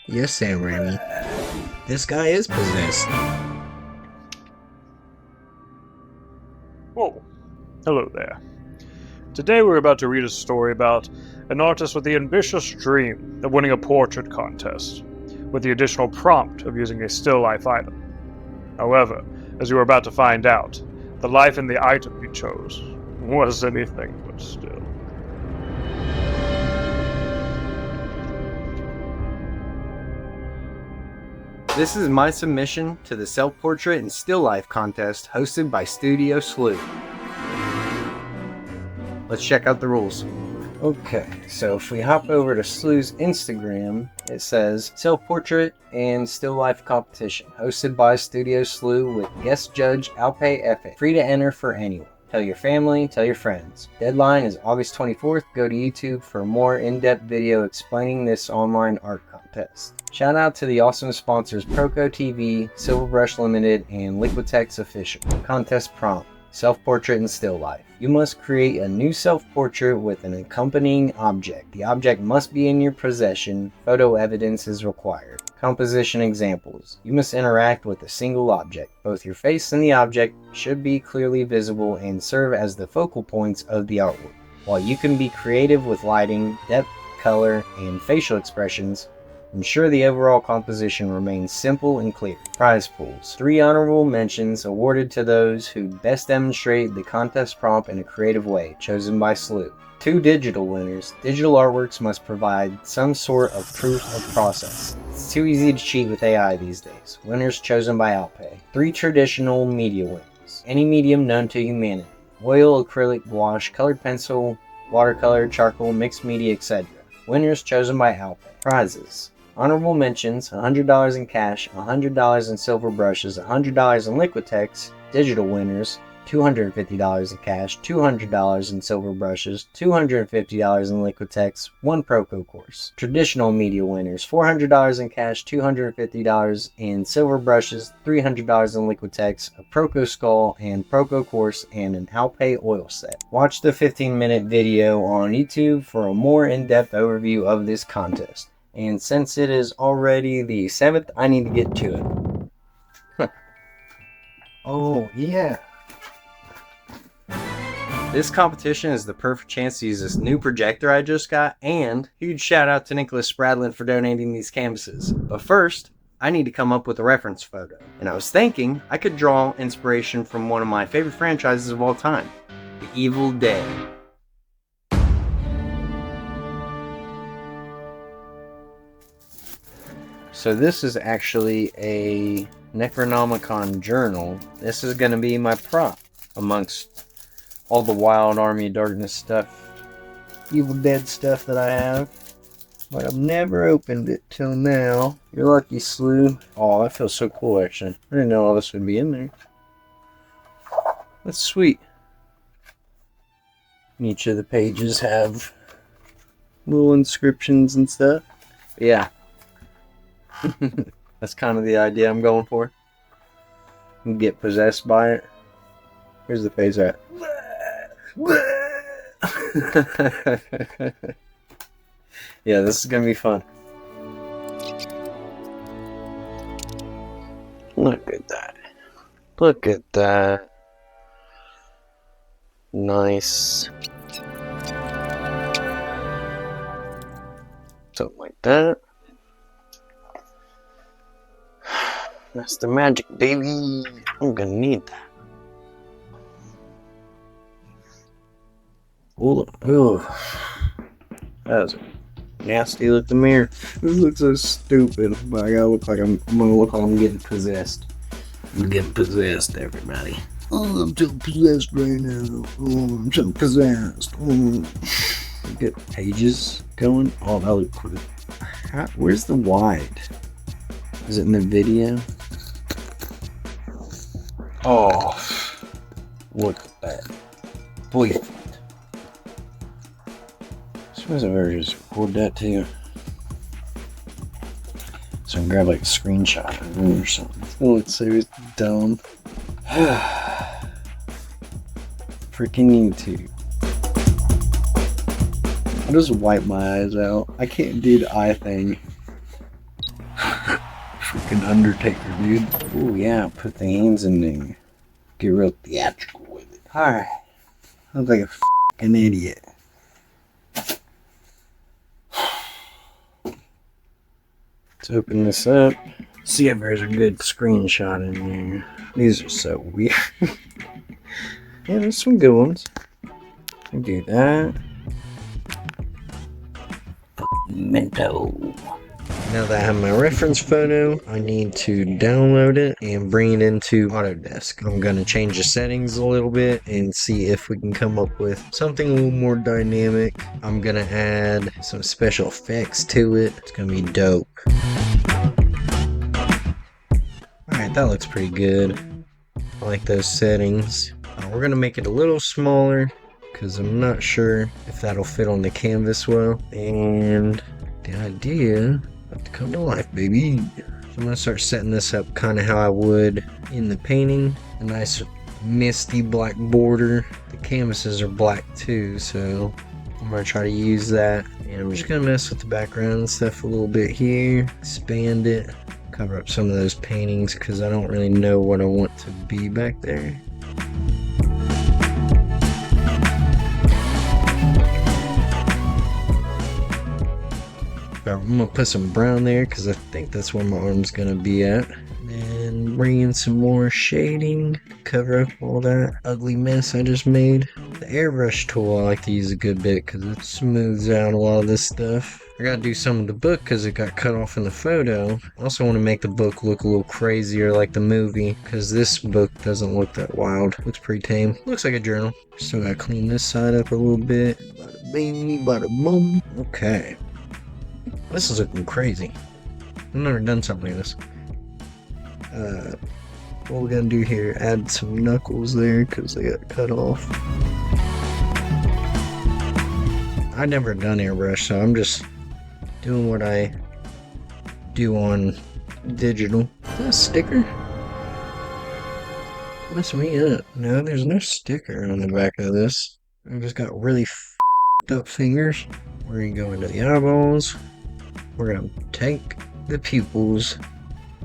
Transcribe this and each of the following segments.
Yes, Sam Raimi. This guy is possessed. Whoa. Hello there. Today we're about to read a story about an artist with the ambitious dream of winning a portrait contest, with the additional prompt of using a still life item. However, as you are about to find out, the life in the item he chose was anything but still. This is my submission to the self-portrait and still life contest hosted by Studio Slew. Let's check out the rules. Okay, so if we hop over to Slew's Instagram, it says self-portrait and still life competition hosted by Studio Slew with guest judge Alpay Efe. Free to enter for anyone. Tell your family, tell your friends. Deadline is August 24th. Go to YouTube for a more in-depth video explaining this online art contest. Shout out to the awesome sponsors Proco TV, Silverbrush Limited, and Liquitex Official. Contest prompt: self-portrait and still life. You must create a new self-portrait with an accompanying object. The object must be in your possession. Photo evidence is required. Composition examples. You must interact with a single object. Both your face and the object should be clearly visible and serve as the focal points of the artwork. While you can be creative with lighting, depth, color, and facial expressions, ensure the overall composition remains simple and clear. Prize pools. 3 honorable mentions awarded to those who best demonstrate the contest prompt in a creative way, chosen by Slew. 2 digital winners. Digital artworks must provide some sort of proof of process. It's too easy to cheat with AI these days. Winners chosen by Alpay. 3 traditional media winners. Any medium known to humanity. Oil, acrylic, gouache, colored pencil, watercolor, charcoal, mixed media, etc. Winners chosen by Alpay. Prizes. Honorable mentions: $100 in cash, $100 in silver brushes, $100 in Liquitex. Digital winners: $250 in cash, $200 in silver brushes, $250 in Liquitex, 1 Proco course. Traditional media winners: $400 in cash, $250 in silver brushes, $300 in Liquitex, a Proco skull and Proco course, and an Alpay oil set. Watch the 15-minute video on YouTube for a more in-depth overview of this contest. And since it is already the 7th, I need to get to it. Oh, yeah. This competition is the perfect chance to use this new projector I just got, and huge shout out to Nicholas Spradlin for donating these canvases. But first, I need to come up with a reference photo. And I was thinking I could draw inspiration from one of my favorite franchises of all time, The Evil Dead. So this is actually a Necronomicon journal. This is going to be my prop amongst all the Wild Army of Darkness stuff, Evil Dead stuff that I have. But I've never opened it till now. You're lucky, Slew. Oh, that feels so cool, actually. I didn't know all this would be in there. That's sweet. Each of the pages have little inscriptions and stuff. Yeah. That's kind of the idea I'm going for. You get possessed by it. Here's the face at. Yeah, this is gonna be fun. Look at that. Look at that. Nice. Something like that. That's the magic, baby. I'm gonna need that. Ooh. That was a nasty looking mirror. This looks so stupid, but I gotta look like I'm gonna look like I'm getting possessed. I'm getting possessed, everybody. Oh, I'm so possessed right now. Oh, I'm so possessed. Oh. Get pages going. Oh, that looks cool. Where's the wide? Is it in the video? Oh, look at that. Boyfriend. I suppose I've ever just recorded that too. So I can grab like a screenshot of it or something. Oh, it's so dumb. Freaking YouTube. I just wipe my eyes out. I can't do the eye thing. fucking Undertaker, dude. Ooh, yeah, put the hands in there. Get real theatrical with it. Alright. Look like a fucking idiot. Let's open this up. See if there's a good screenshot in there. These are so weird. Yeah, there's some good ones. I do that. Mento. Now that I have my reference photo, I need to download it and bring it into Autodesk. I'm going to change the settings a little bit and see if we can come up with something a little more dynamic. I'm going to add some special effects to it. It's going to be dope. Alright, that looks pretty good. I like those settings. We're going to make it a little smaller because I'm not sure if that'll fit on the canvas well. And the idea about to come to life, baby. So I'm going to start setting this up kind of how I would in the painting. A nice misty black border. The canvases are black too, so I'm going to try to use that. And I'm just going to mess with the background and stuff a little bit here. Expand it. Cover up some of those paintings because I don't really know what I want to be back there. I'm gonna put some brown there because I think that's where my arm's gonna be at. And bring in some more shading, cover up all that ugly mess I just made. The airbrush tool I like to use a good bit because it smooths out a lot of this stuff. I gotta do some of the book because it got cut off in the photo. I also want to make the book look a little crazier like the movie because this book doesn't look that wild. Looks pretty tame. Looks like a journal. Still gotta clean this side up a little bit. Bada bing, bada boom. Okay. This is looking crazy. I've never done something like this. What we're gonna do here, add some knuckles there because they got cut off. I've never done airbrush, so I'm just doing what I do on digital. Is that a sticker? Mess me up. No, there's no sticker on the back of this. I just got really f***ed up fingers. We're gonna go into the eyeballs. We're gonna take the pupils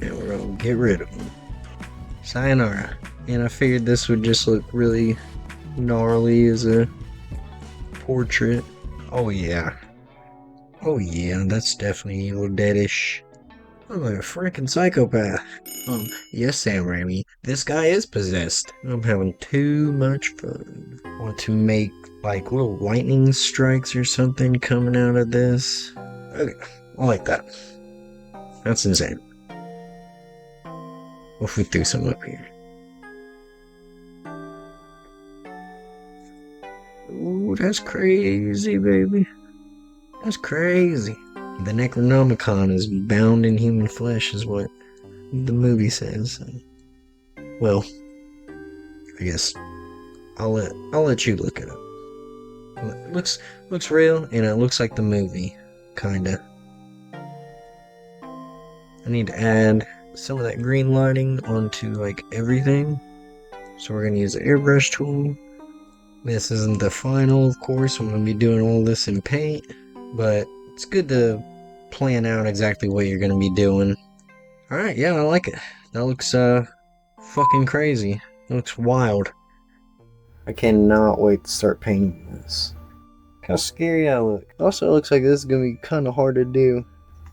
and we're gonna get rid of them. Sayonara. And I figured this would just look really gnarly as a portrait. Oh yeah. Oh yeah, that's definitely Evil Deadish. I'm like a freaking psychopath. Yes, Sam Raimi. This guy is possessed. I'm having too much fun. I want to make like little lightning strikes or something coming out of this. Okay, I like that. That's insane. What if we threw some up here? Ooh, that's crazy, baby. That's crazy. The Necronomicon is bound in human flesh, is what the movie says. Well, I guess I'll let you look it up. It looks real, and it looks like the movie, kinda. I need to add some of that green lighting onto like everything. So we're gonna use the airbrush tool. This isn't the final, of course. I'm gonna be doing all this in paint, but it's good to plan out exactly what you're gonna be doing. Alright, yeah, I like it. That looks fucking crazy. It looks wild. I cannot wait to start painting this. Look how scary I look. Also, it looks like this is gonna be kinda hard to do.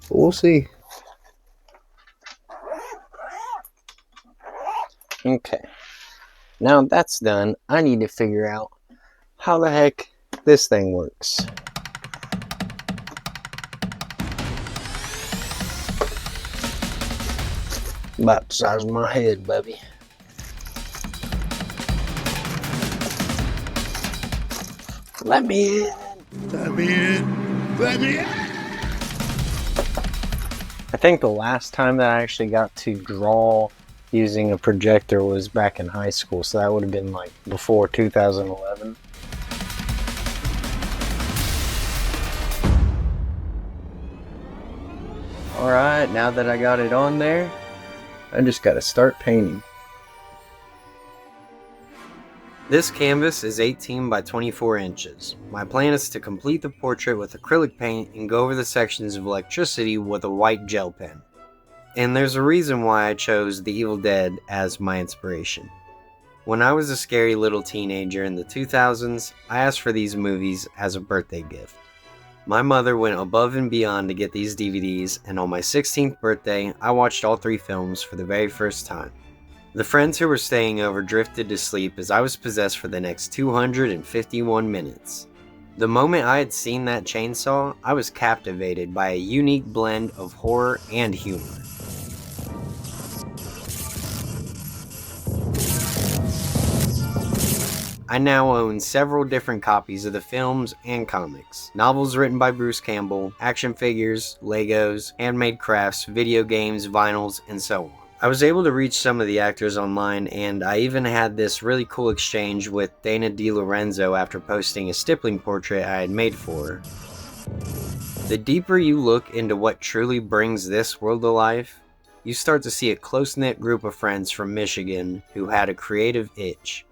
But we'll see. Okay. Now that's done, I need to figure out how the heck this thing works. About the size of my head, baby. Let me in. Let me in. Let me in. I think the last time that I actually got to draw using a projector was back in high school, so that would have been like before 2011. Alright, now that I got it on there, I just gotta start painting. This canvas is 18 by 24 inches. My plan is to complete the portrait with acrylic paint and go over the sections of electricity with a white gel pen. And there's a reason why I chose The Evil Dead as my inspiration. When I was a scary little teenager in the 2000s, I asked for these movies as a birthday gift. My mother went above and beyond to get these DVDs, and on my 16th birthday, I watched all 3 films for the very first time. The friends who were staying over drifted to sleep as I was possessed for the next 251 minutes. The moment I had seen that chainsaw, I was captivated by a unique blend of horror and humor. I now own several different copies of the films and comics, novels written by Bruce Campbell, action figures, Legos, handmade crafts, video games, vinyls, and so on. I was able to reach some of the actors online, and I even had this really cool exchange with Dana DiLorenzo after posting a stippling portrait I had made for her. The deeper you look into what truly brings this world to life, you start to see a close-knit group of friends from Michigan who had a creative itch.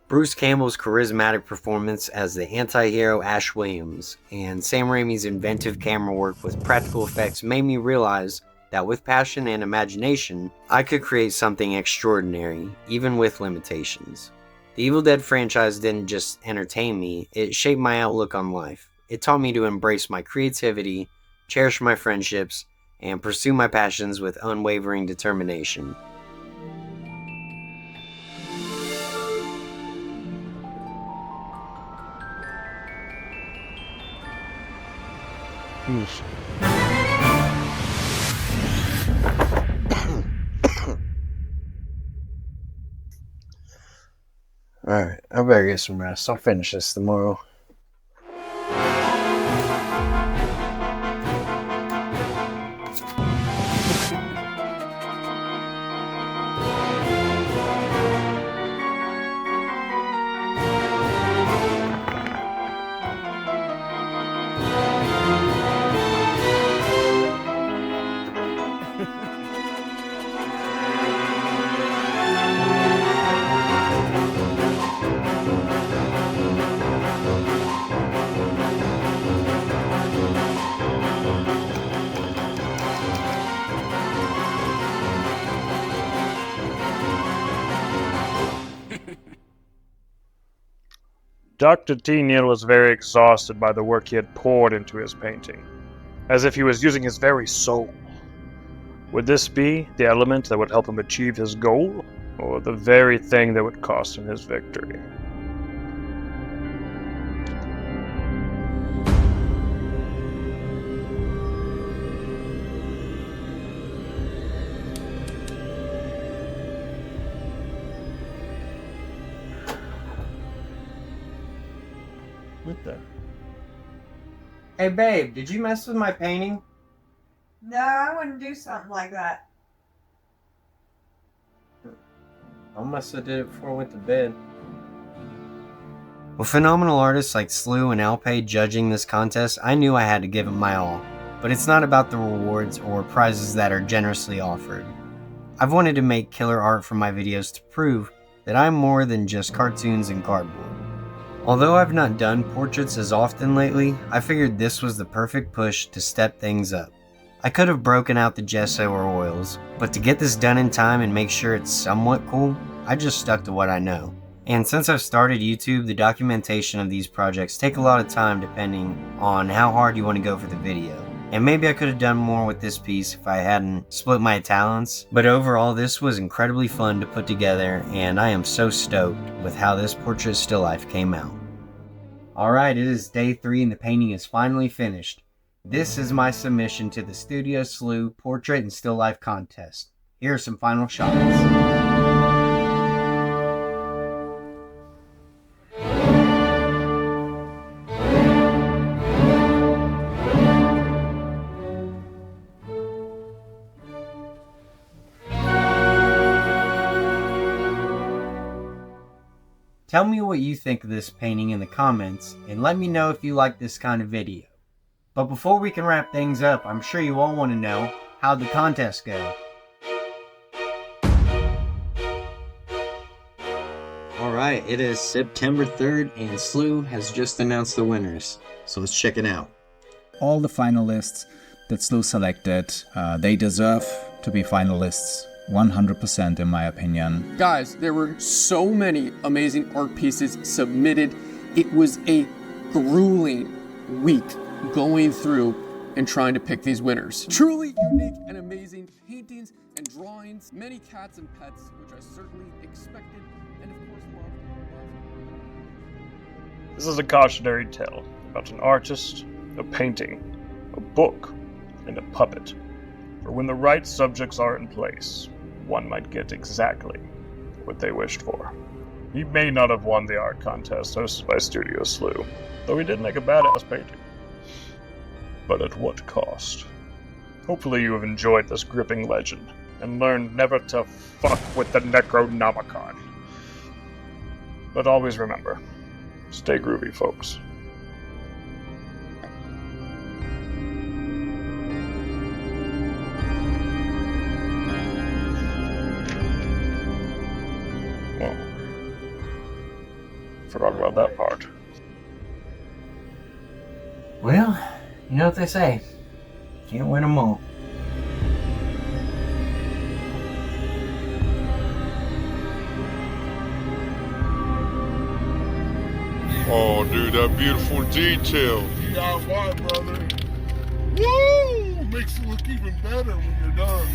Bruce Campbell's charismatic performance as the anti-hero Ash Williams and Sam Raimi's inventive camera work with practical effects made me realize that with passion and imagination, I could create something extraordinary, even with limitations. The Evil Dead franchise didn't just entertain me, it shaped my outlook on life. It taught me to embrace my creativity, cherish my friendships, and pursue my passions with unwavering determination. Alright, I better get some rest. I'll finish this tomorrow. Dr. Teniel was very exhausted by the work he had poured into his painting, as if he was using his very soul. Would this be the element that would help him achieve his goal, or the very thing that would cost him his victory? What the? Hey babe, did you mess with my painting? No, I wouldn't do something like that. I must have did it before I went to bed. With phenomenal artists like Slew and Alpay judging this contest, I knew I had to give it my all. But it's not about the rewards or prizes that are generously offered. I've wanted to make killer art for my videos to prove that I'm more than just cartoons and cardboard. Although I've not done portraits as often lately, I figured this was the perfect push to step things up. I could have broken out the gesso or oils, but to get this done in time and make sure it's somewhat cool, I just stuck to what I know. And since I've started YouTube, the documentation of these projects take a lot of time depending on how hard you want to go for the video. And maybe I could have done more with this piece if I hadn't split my talents, but overall this was incredibly fun to put together, and I am so stoked with how this portrait still life came out. Alright, it is day 3 and the painting is finally finished. This is my submission to the Studio Slew Portrait and Still Life Contest. Here are some final shots. Tell me what you think of this painting in the comments, and let me know if you like this kind of video. But before we can wrap things up, I'm sure you all want to know, how'd the contest go? Alright, it is September 3rd, and Slew has just announced the winners. So let's check it out. All the finalists that Slew selected. They deserve to be finalists 100% in my opinion. Guys, there were so many amazing art pieces submitted. It was a grueling week going through and trying to pick these winners. Truly unique and amazing paintings and drawings, many cats and pets, which I certainly expected and of course loved. This is a cautionary tale about an artist, a painting, a book, and a puppet. For when the right subjects are in place, one might get exactly what they wished for. He may not have won the art contest hosted by Studio Slew, though he did make a badass painting. But at what cost? Hopefully you have enjoyed this gripping legend, and learned never to fuck with the Necronomicon. But always remember, stay groovy, folks. Well, forgot about that part. Well, you know what they say. Can't win them all. Oh, dude, that beautiful detail. DIY, brother. Woo! Makes it look even better when you're done.